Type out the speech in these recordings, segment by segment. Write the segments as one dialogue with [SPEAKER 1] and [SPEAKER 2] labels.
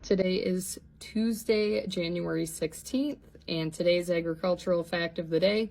[SPEAKER 1] Today is Tuesday, January 16th, and today's agricultural fact of the day.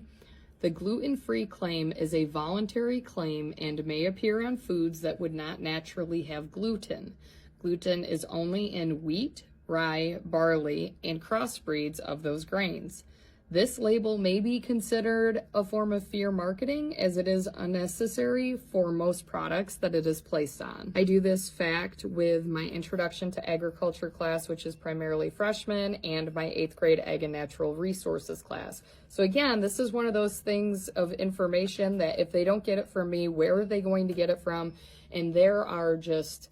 [SPEAKER 1] The gluten-free claim is a voluntary claim and may appear on foods that would not naturally have gluten. Gluten is only in wheat, rye, barley, and crossbreeds of those grains. This label may be considered a form of fear marketing, as it is unnecessary for most products that it is placed on. I do this fact with my Introduction to Agriculture class, which is primarily freshmen, and my 8th grade Ag and Natural Resources class. So again, this is one of those things of information that if they don't get it from me, where are they going to get it from? And there are just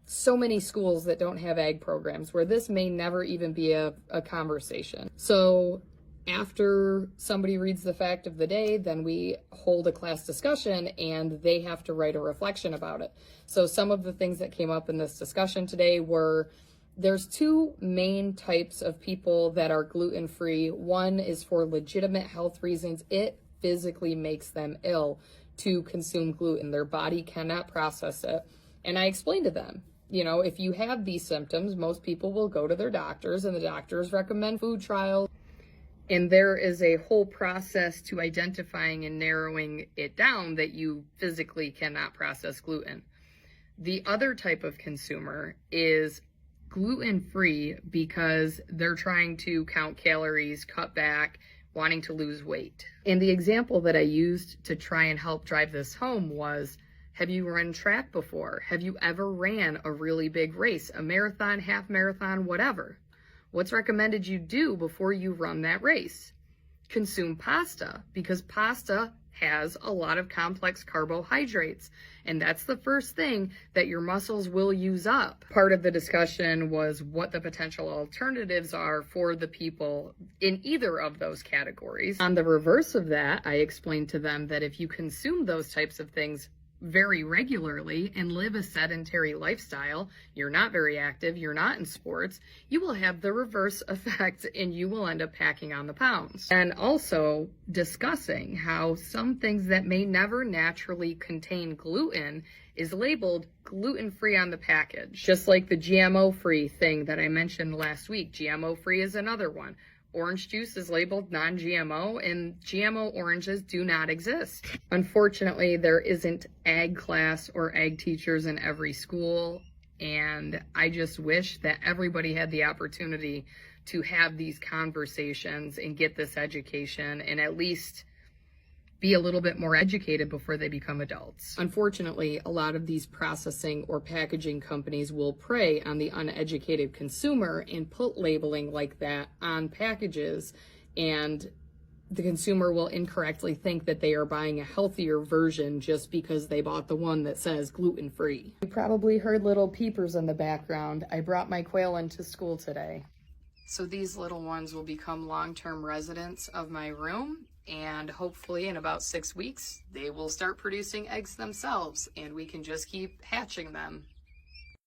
[SPEAKER 1] so many schools that don't have ag programs where this may never even be a conversation. So after somebody reads the fact of the day, then we hold a class discussion and they have to write a reflection about it. So some of the things that came up in this discussion today were, there's two main types of people that are gluten-free. One is for legitimate health reasons. It physically makes them ill to consume gluten. Their body cannot process it. And I explained to them, you know, if you have these symptoms, most people will go to their doctors and the doctors recommend food trials. And there is a whole process to identifying and narrowing it down that you physically cannot process gluten. The other type of consumer is gluten-free because they're trying to count calories, cut back, wanting to lose weight. And the example that I used to try and help drive this home was, have you run track before? Have you ever ran a really big race, a marathon, half marathon, whatever? What's recommended you do before you run that race? Consume pasta, because pasta has a lot of complex carbohydrates, and that's the first thing that your muscles will use up. Part of the discussion was what the potential alternatives are for the people in either of those categories. On the reverse of that, I explained to them that if you consume those types of things very regularly and live a sedentary lifestyle, you're not very active, you're not in sports, you will have the reverse effect and you will end up packing on the pounds. And also discussing how some things that may never naturally contain gluten is labeled gluten-free on the package. Just like the GMO-free thing that I mentioned last week. GMO-free is another one. Orange juice is labeled non-GMO, and GMO oranges do not exist. Unfortunately, there isn't ag class or ag teachers in every school, and I just wish that everybody had the opportunity to have these conversations and get this education and at least be a little bit more educated before they become adults. Unfortunately, a lot of these processing or packaging companies will prey on the uneducated consumer and put labeling like that on packages, and the consumer will incorrectly think that they are buying a healthier version just because they bought the one that says gluten-free. You probably heard little peepers in the background. I brought my quail into school today. So these little ones will become long-term residents of my room, and hopefully in about 6 weeks, they will start producing eggs themselves and we can just keep hatching them.